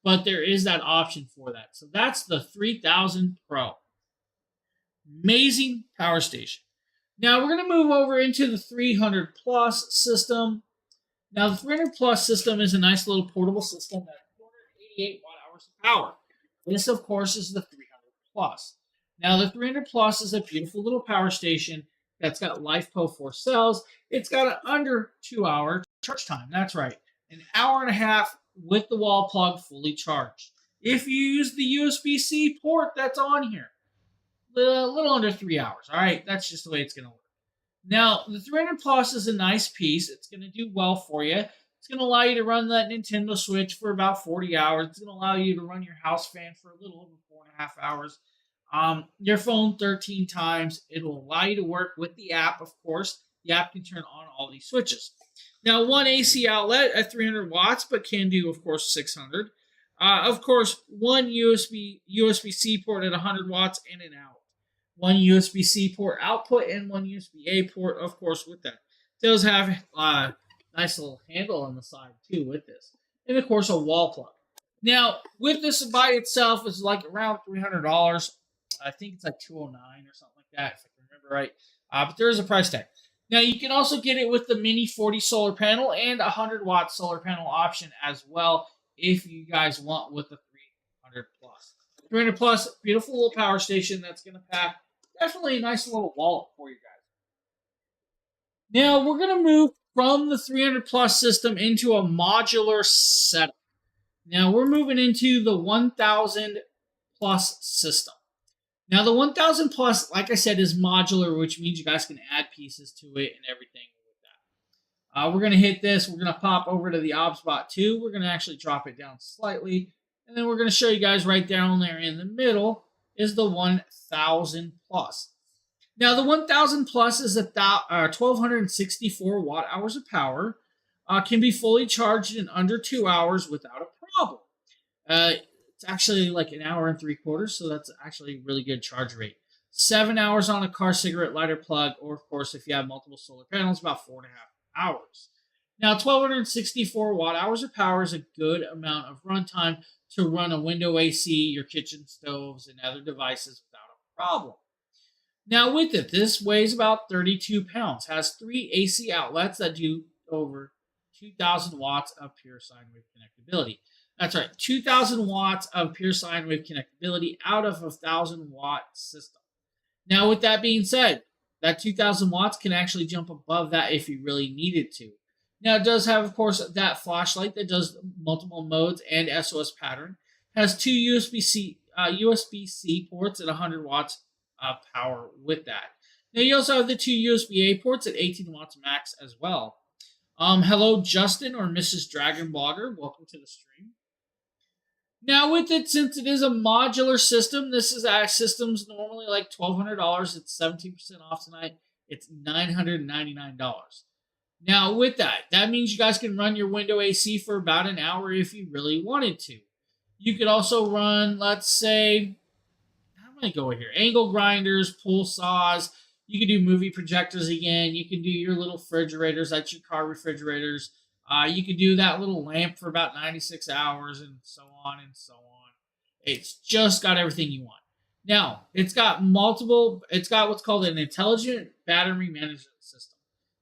but there is that option for that. So that's the 3000 Pro. Amazing power station. Now we're going to move over into the 300 Plus system. Now the 300 Plus system is a nice little portable system that has 288 watt-hours of power. This, of course, is the 300 Plus. Now the 300 Plus is a beautiful little power station that's got LiFePO 4 cells. It's got an under 2-hour charge time. That's right, an hour and a half with the wall plug fully charged. If you use the USB-C port that's on here, a little under 3 hours. All right, that's just the way it's going to work. Now, the 300 Plus is a nice piece. It's going to do well for you. It's going to allow you to run that Nintendo Switch for about 40 hours. It's going to allow you to run your house fan for a little over 4.5 hours. Your phone 13 times. It'll allow you to work with the app, of course. The app can turn on all these switches. Now, one AC outlet at 300 watts, but can do, of course, 600. Of course, one USB-C port at 100 watts in and out. One USB-C port output and one USB-A port, of course, with that. It does have a nice little handle on the side, too, with this. And, of course, a wall plug. Now, with this by itself, it's like around $300. I think it's like $209 or something like that, if I can remember right. But there is a price tag. Now, you can also get it with the Mini 40 solar panel and a 100-watt solar panel option as well, if you guys want with the 300 Plus. 300 Plus, beautiful little power station that's going to pack definitely a nice little wallet for you guys. Now, we're going to move from the 300 Plus system into a modular setup. Now, we're moving into the 1000 Plus system. Now, the 1000 Plus, like I said, is modular, which means you guys can add pieces to it and everything with that. We're going to hit this. We're going to pop over to the OBSBot 2. We're going to actually drop it down slightly. And then we're going to show you guys right down there in the middle is the 1000 Plus. Now, the 1000 plus is 1264 watt hours of power, can be fully charged in under 2 hours without a problem. Uh, it's actually like an hour and 3/4, so that's actually a really good charge rate. 7 hours on a car cigarette lighter plug, or of course, if you have multiple solar panels, about 4.5 hours. Now, 1264 watt hours of power is a good amount of runtime to run a window AC, your kitchen stoves, and other devices without a problem. Now, with it, this weighs about 32 pounds, has three AC outlets that do over 2,000 watts of pure sine wave connectability. That's right, 2,000 watts of pure sine wave connectability out of a 1,000 watt system. Now, with that being said, that 2,000 watts can actually jump above that if you really needed to. Now, it does have, of course, that flashlight that does multiple modes and SOS pattern. Has two USB-C ports at 100 watts power with that. Now, you also have the two USB-A ports at 18 watts max as well. Hello, Justin or Mrs. Dragon Blogger. Welcome to the stream. Now, with it, since it is a modular system, this is system's normally like $1,200. It's 17% off tonight. It's $999. Now, with that means you guys can run your window AC for about an hour if you really wanted to. You could also run, let's say, how am I going here? Angle grinders, pull saws. You can do movie projectors again. You can do your little refrigerators. That's your car refrigerators. You can do that little lamp for about 96 hours and so on and so on. It's just got everything you want. Now, it's got what's called an intelligent battery management system.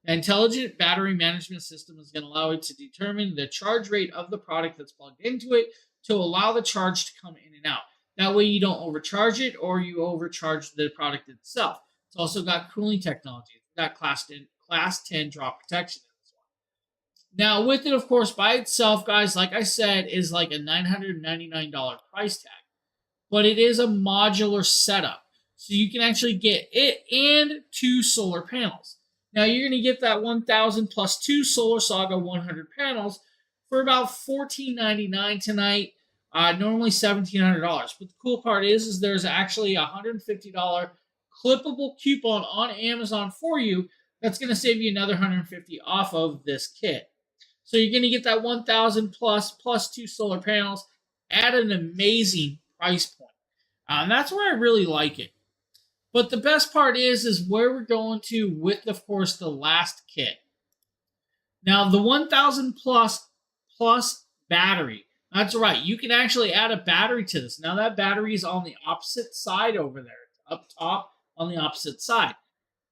An intelligent battery management system is going to allow it to determine the charge rate of the product that's plugged into it to allow the charge to come in and out. That way you don't overcharge it or you overcharge the product itself. It's also got cooling technology. It's got class 10 drop protection in this one. Now, with it, of course, by itself, guys, like I said, is like a $999 price tag. But it is a modular setup. So you can actually get it and two solar panels. Now, you're going to get that 1,000 plus two Solar Saga 100 panels for about $14.99 tonight. Normally $1,700. But the cool part is there's actually a $150 clippable coupon on Amazon for you that's going to save you another $150 off of this kit. So you're going to get that 1,000 plus two solar panels at an amazing price point. And that's where I really like it. But the best part is where we're going to with, of course, the last kit. Now, the 1,000 plus battery. That's right. You can actually add a battery to this. Now, that battery is on the opposite side over there, up top on the opposite side.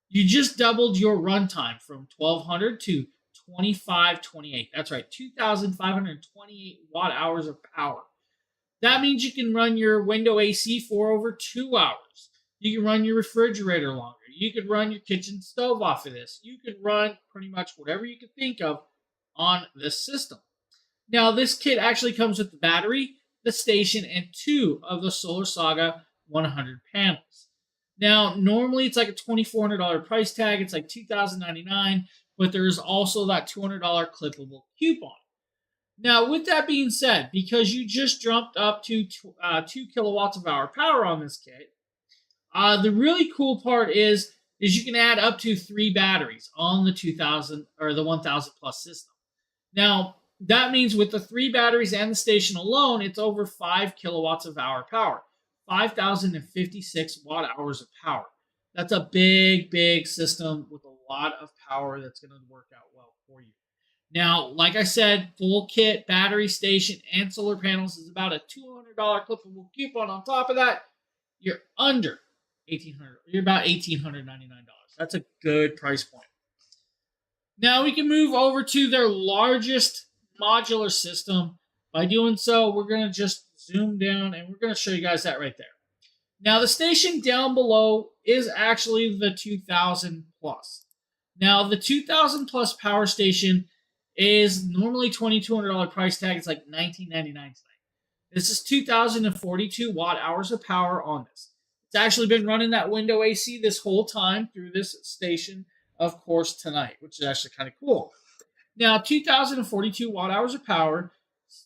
You just doubled your runtime from 1,200 to 2,528. That's right, 2,528 watt hours of power. That means you can run your window AC for over 2 hours. You can run your refrigerator longer. You could run your kitchen stove off of this. You could run pretty much whatever you could think of on this system. Now, this kit actually comes with the battery, the station, and two of the Solar Saga 100 panels. Now, normally it's like a $2,400 price tag. It's like $2,099, but there's also that $200 clippable coupon. Now, with that being said, because you just jumped up to 2 kilowatts of hour power on this kit, the really cool part is you can add up to 3 batteries on the 2,000 or the 1,000 plus system. Now, that means with the 3 batteries and the station alone, it's over 5 kilowatts of hour power, 5,056 watt hours of power. That's a big system with a lot of power that's going to work out well for you. Now, like I said, full kit, battery, station, and solar panels is about a $200 clippable coupon. On top of that, you're under $1,800. You're about $1,899. That's a good price point. Now we can move over to their largest modular system. By doing so, we're going to just zoom down and we're going to show you guys that right there. Now the station down below is actually the 2,000 plus. Now the 2,000 plus power station is normally $2,200 price tag. It's like $1,999 tonight. This is 2,042 watt hours of power on this. It's actually been running that window AC this whole time through this station, of course, tonight, which is actually kind of cool. Now, 2,042 watt hours of power,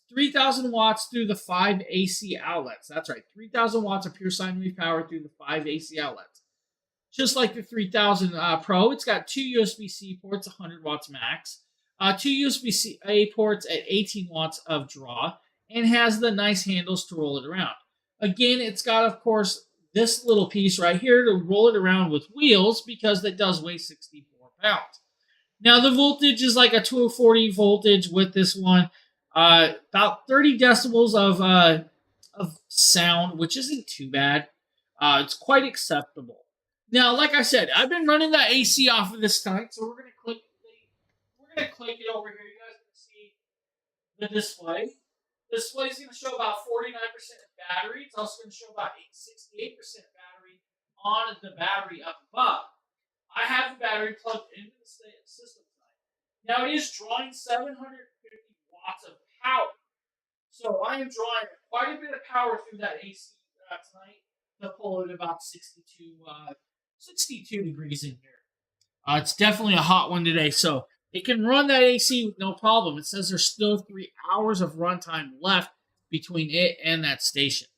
3,000 watts through the 5 AC outlets. That's right, 3,000 watts of pure sine wave power through the 5 AC outlets. just like the 3000 Pro. It's got two USB-C ports, 100 watts max, two USB-A ports at 18 watts of draw, and has the nice handles to roll it around. Again, it's got, of course, this little piece right here to roll it around with wheels because it does weigh 64 pounds. Now, the voltage is like a 240 voltage with this one, about 30 decibels of sound, which isn't too bad. It's quite acceptable. Now, like I said, I've been running that AC off of this tonight, so we're gonna click it over here. You guys can see the display. The display is going to show about 49% of battery. It's also going to show about 68% battery on the battery up above. I have the battery plugged into the system tonight. Now it is drawing 750 watts of power. So I am drawing quite a bit of power through that AC tonight to pull it about 62 degrees in here. It's definitely a hot one today, so it can run that AC with no problem. It says there's still 3 hours of runtime left between it and that station.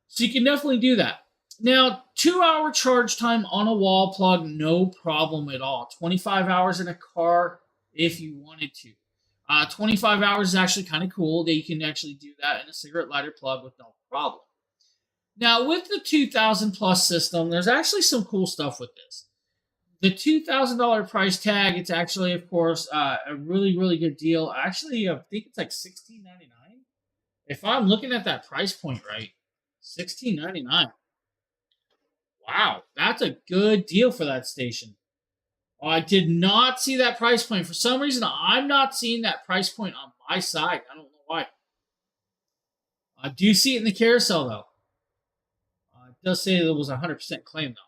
So you can definitely do that. Now, 2-hour charge time on a wall plug, no problem at all. 25 hours in a car if you wanted to. 25 hours is actually kind of cool that you can actually do that in a cigarette lighter plug with no problem. Now, with the 2000 plus system, there's actually some cool stuff with this. The $2,000 price tag, it's actually, of course, a really, really good deal. Actually, I think it's like $16.99. If I'm looking at that price point right, $16.99. Wow, that's a good deal for that station. I did not see that price point. For some reason, I'm not seeing that price point on my side. I don't know why. I do see it in the carousel, though. It does say that it was a 100% claim, though.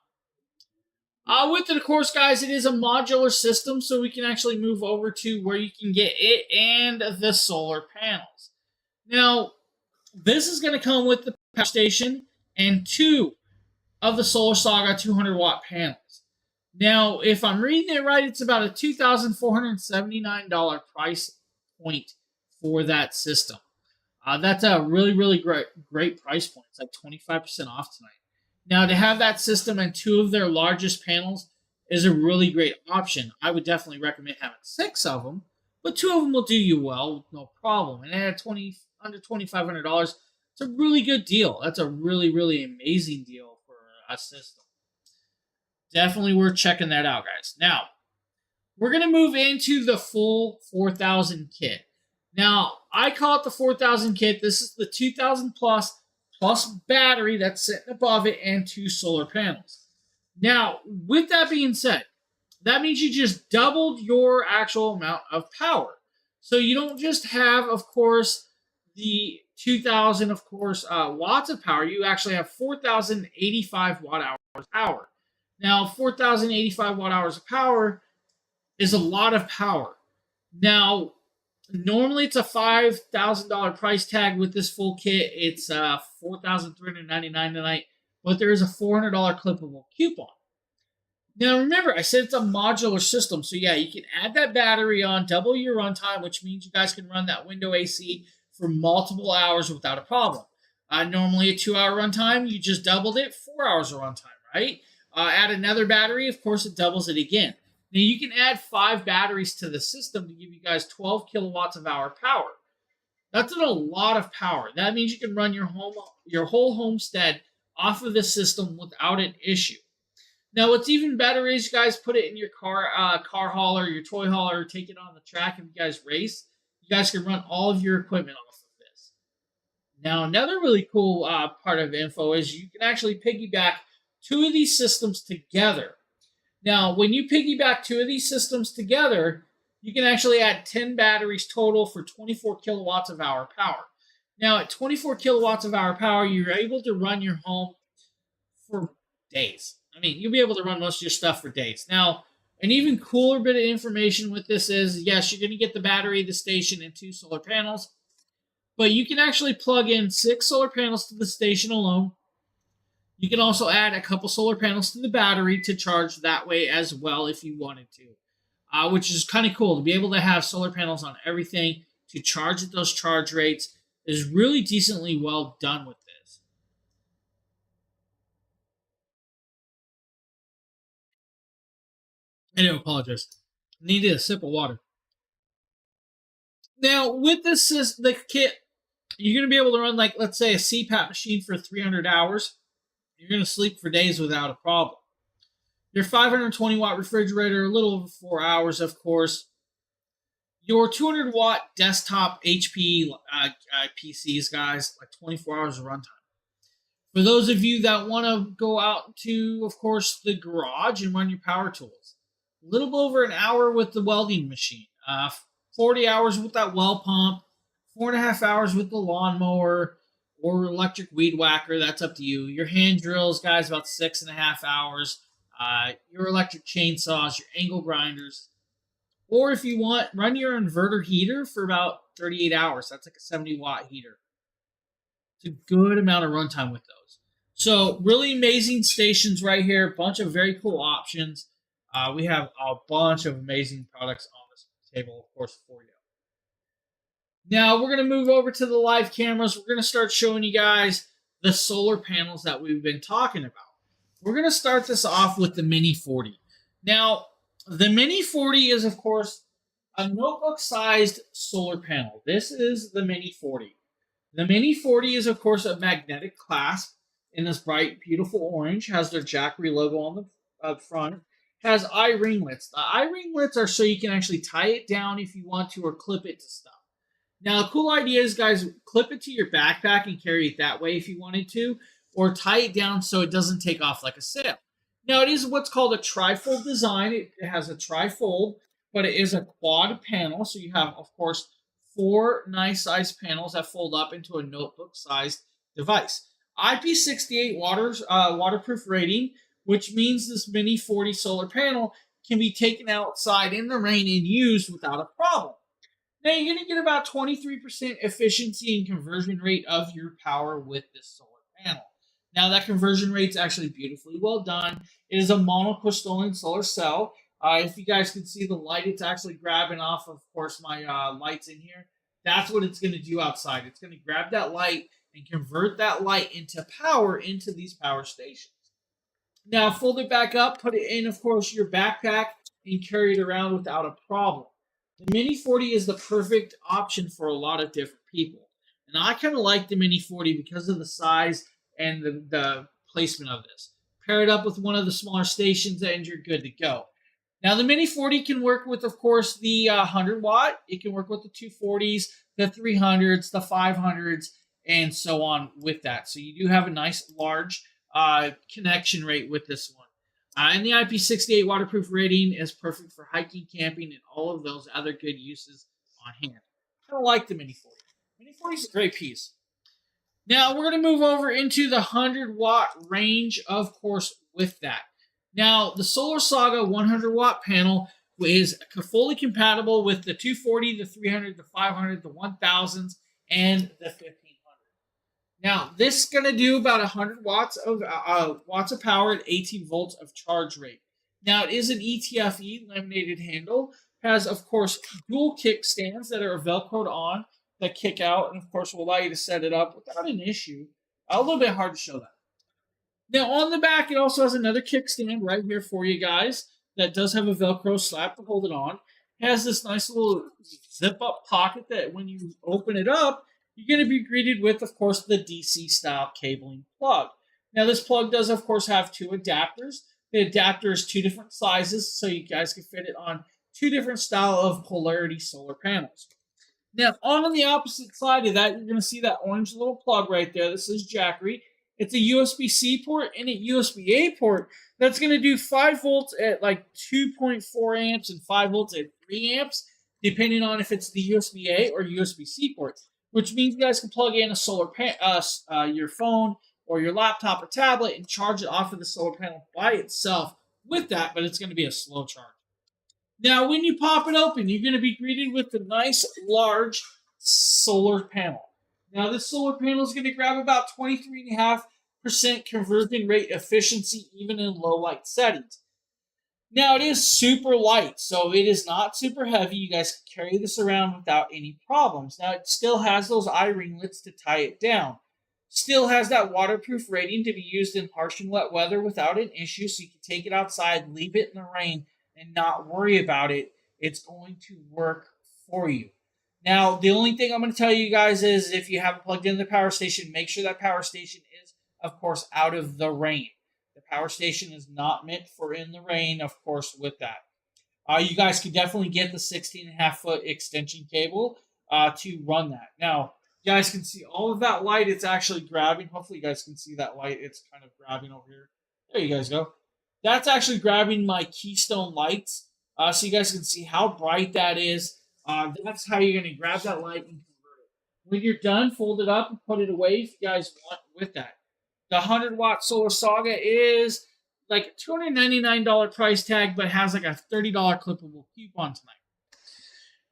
With it, of course, guys, it is a modular system, so we can actually move over to where you can get it and the solar panels. Now, this is going to come with the power station and 2 of the Solar Saga 200-watt panels. Now, if I'm reading it right, it's about a $2,479 price point for that system. That's a really, really great price point. It's like 25% off tonight. Now, to have that system and 2 of their largest panels is a really great option. I would definitely recommend having 6 of them, but 2 of them will do you well, no problem. And at under $2,500, it's a really good deal. That's a really, really amazing deal for a system. Definitely worth checking that out, guys. Now, we're going to move into the full 4000 kit. Now, I call it the 4000 kit. This is the 2000 plus battery that's sitting above it and 2 solar panels. Now, with that being said, that means you just doubled your actual amount of power. So you don't just have, of course, the 2000, of course, watts of power. You actually have 4085 watt hours of power. Now, 4085 watt hours of power is a lot of power. Now, normally it's a $5,000 price tag with this full kit. It's $4,399 tonight, but there is a $400 clippable coupon. Now, remember, I said it's a modular system, so yeah, you can add that battery on, double your runtime, which means you guys can run that window AC for multiple hours without a problem. Normally a 2-hour runtime, you just doubled it, 4 hours of runtime, right? Add another battery, of course, it doubles it again. Now, you can add 5 batteries to the system to give you guys 12 kilowatts of hour power. That's a lot of power. That means you can run your whole homestead off of this system without an issue. Now, what's even better is you guys put it in your car hauler, your toy hauler, take it on the track, and you guys race. You guys can run all of your equipment off of this. Now, another really cool part of info is you can actually piggyback 2 of these systems together. Now, when you piggyback 2 of these systems together, you can actually add 10 batteries total for 24 kilowatts of hour power. Now, at 24 kilowatts of hour power, you're able to run your home for days. I mean, you'll be able to run most of your stuff for days. Now, an even cooler bit of information with this is, yes, you're going to get the battery, the station, and 2 solar panels, but you can actually plug in 6 solar panels to the station alone. You can also add a couple solar panels to the battery to charge that way as well if you wanted to, which is kind of cool. To be able to have solar panels on everything to charge at those charge rates is really decently well done with this. I do apologize. Needed a sip of water. Now, with the kit, you're going to be able to run, like, let's say, a CPAP machine for 300 hours. You're going to sleep for days without a problem. Your 520-watt refrigerator, a little over 4 hours, of course. Your 200-watt desktop HP PCs, guys, like 24 hours of runtime. For those of you that want to go out to, of course, the garage and run your power tools, a little over an hour with the welding machine, 40 hours with that well pump, 4.5 hours with the lawnmower or electric weed whacker. That's up to you. Your hand drills, guys, about 6.5 hours. Your electric chainsaws, your angle grinders, or if you want, run your inverter heater for about 38 hours. That's like a 70-watt heater. It's a good amount of runtime with those. So really amazing stations right here. A bunch of very cool options. We have a bunch of amazing products on this table, of course, for you. Now we're going to move over to the live cameras. We're going to start showing you guys the solar panels that we've been talking about. We're going to start this off with the Mini 40. Now, the Mini 40 is, of course, a notebook-sized solar panel. This is the Mini 40. The Mini 40 is, of course, a magnetic clasp in this bright, beautiful orange. Has their Jackery logo on the front. Has eye ringlets. The eye ringlets are so you can actually tie it down if you want to, or clip it to stuff. Now, the cool idea is, guys, clip it to your backpack and carry it that way if you wanted to, or tie it down so it doesn't take off like a sail. Now, it is what's called a trifold design. It has a trifold, but it is a quad panel. So you have, of course, 4 nice-sized panels that fold up into a notebook-sized device. IP68 waterproof rating, which means this Mini 40 solar panel can be taken outside in the rain and used without a problem. Now, you're going to get about 23% efficiency and conversion rate of your power with this solar panel. Now, that conversion rate is actually beautifully well done. It is a monocrystalline solar cell. If you guys can see the light, it's actually grabbing off, of course, my lights in here. That's what it's going to do outside. It's going to grab that light and convert that light into power into these power stations. Now, fold it back up, put it in, of course, your backpack, and carry it around without a problem. The Mini 40 is the perfect option for a lot of different people. And I kind of like the Mini 40 because of the size and the placement of this. Pair it up with one of the smaller stations and you're good to go. Now, the Mini 40 can work with, of course, the 100-watt. It can work with the 240s, the 300s, the 500s, and so on with that. So you do have a nice large connection rate with this one. And the IP68 waterproof rating is perfect for hiking, camping, and all of those other good uses on hand. I kind of like the Mini 40. Mini 40 is a great piece. Now, we're going to move over into the 100-watt range, of course, with that. Now, the Solar Saga 100-watt panel is fully compatible with the 240, the 300, the 500, the 1000s, and the 1500. Now, this is going to do about 100 watts of power at 18 volts of charge rate. Now, it is an ETFE laminated handle. Has, of course, dual kickstands that are Velcroed on that kick out, and of course will allow you to set it up without an issue. A little bit hard to show that. Now, on the back, it also has another kickstand right here for you guys that does have a Velcro slap to hold it on. It has this nice little zip-up pocket that when you open it up, you're going to be greeted with, of course, the DC-style cabling plug. Now, this plug does, of course, have 2 adapters. The adapter is 2 different sizes, so you guys can fit it on 2 different style of polarity solar panels. Now, on the opposite side of that, you're going to see that orange little plug right there. This is Jackery. It's a USB-C port and a USB-A port that's going to do 5 volts at like 2.4 amps and 5 volts at 3 amps, depending on if it's the USB-A or USB-C port, which means you guys can plug in a solar your phone or your laptop or tablet and charge it off of the solar panel by itself with that, but it's going to be a slow charge. Now, when you pop it open, you're going to be greeted with the nice, large solar panel. Now, this solar panel is going to grab about 23.5% conversion rate efficiency, even in low light settings. Now, it is super light, so it is not super heavy. You guys can carry this around without any problems. Now, it still has those eye ringlets to tie it down. Still has that waterproof rating to be used in harsh and wet weather without an issue, so you can take it outside, leave it in the rain, and not worry about it. It's going to work for you. Now, the only thing I'm going to tell you guys is if you have it plugged in the power station, make sure that power station is, of course, out of the rain. The power station is not meant for in the rain, of course, with that. You guys can definitely get the 16.5-foot extension cable to run that. Now, you guys can see all of that light. It's actually grabbing. Hopefully, you guys can see that light. It's kind of grabbing over here. There you guys go. That's actually grabbing my Keystone lights. So you guys can see how bright that is. That's how you're going to grab that light and convert it. When you're done, fold it up and put it away if you guys want with that. The 100-watt Solar Saga is like a $299 price tag, but has like a $30 clippable coupon tonight.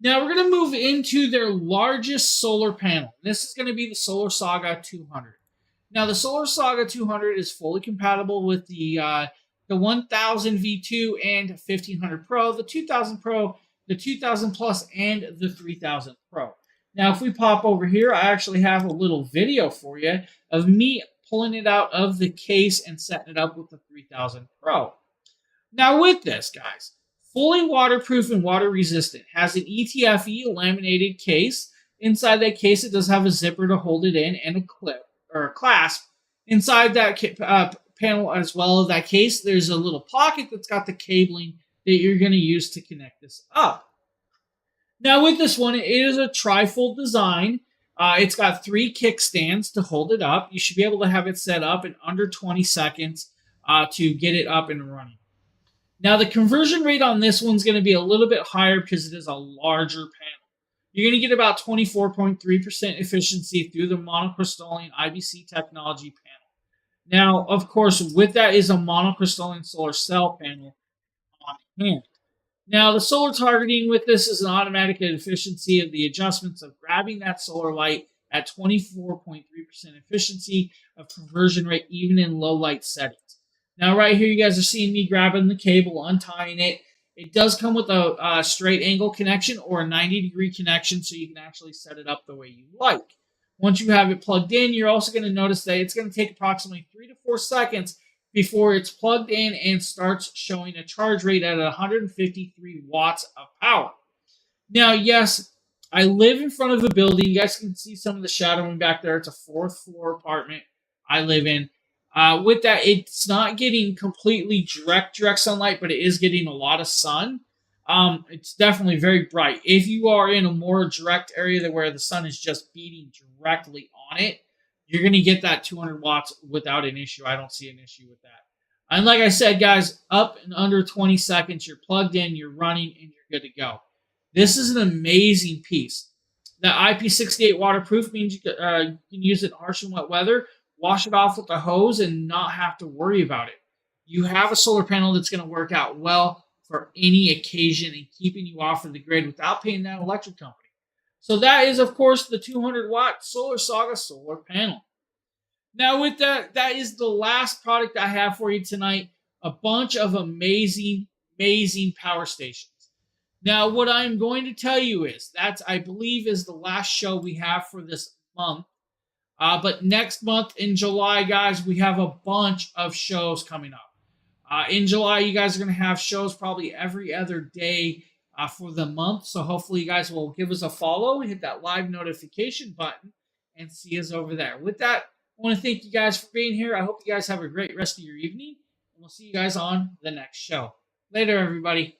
Now we're going to move into their largest solar panel. This is going to be the Solar Saga 200. Now the Solar Saga 200 is fully compatible with the 1000 V2 and 1500 Pro, the 2000 Pro, the 2000 Plus, and the 3000 Pro. Now if we pop over here, I actually have a little video for you of me pulling it out of the case and setting it up with the 3000 Pro. Now with this, guys, fully waterproof and water resistant, has an ETFE laminated case. Inside that case, it does have a zipper to hold it in and a clip or a clasp. Inside that panel as well as that case, there's a little pocket that's got the cabling that you're going to use to connect this up. Now with this one, it is a trifold design. It's got 3 kickstands to hold it up. You should be able to have it set up in under 20 seconds to get it up and running. Now, the conversion rate on this one's going to be a little bit higher because it is a larger panel. You're going to get about 24.3% efficiency through the monocrystalline IBC technology panel. Now, of course, with that is a monocrystalline solar cell panel on hand. Now, the solar targeting with this is an automatic efficiency of the adjustments of grabbing that solar light at 24.3% efficiency of conversion rate, even in low light settings. Now, right here, you guys are seeing me grabbing the cable, untying it. It does come with a straight angle connection or a 90-degree connection, so you can actually set it up the way you like. Once you have it plugged in, you're also going to notice that it's going to take approximately 3 to 4 seconds before it's plugged in and starts showing a charge rate at 153 watts of power. Now, yes, I live in front of a building. You guys can see some of the shadowing back there. It's a 4th floor apartment I live in. With that, it's not getting completely direct sunlight, but it is getting a lot of sun. It's definitely very bright. If you are in a more direct area where the sun is just beating directly on it, you're going to get that 200 watts without an issue. I don't see an issue with that. And like I said, guys, up in under 20 seconds, you're plugged in, you're running, and you're good to go. This is an amazing piece. The IP68 waterproof means you can use it in harsh and wet weather, wash it off with a hose, and not have to worry about it. You have a solar panel that's going to work out well for any occasion and keeping you off of the grid without paying that electric company. So that is, of course, the 200-watt Solar Saga solar panel. Now, with that, that is the last product I have for you tonight. A bunch of amazing, amazing power stations. Now, what I'm going to tell you is that I believe is the last show we have for this month. But next month in July, guys, we have a bunch of shows coming up. In July, you guys are going to have shows probably every other day for the month. So hopefully you guys will give us a follow, hit that live notification button, and see us over there. With that, I want to thank you guys for being here. I hope you guys have a great rest of your evening, and we'll see you guys on the next show. Later, everybody.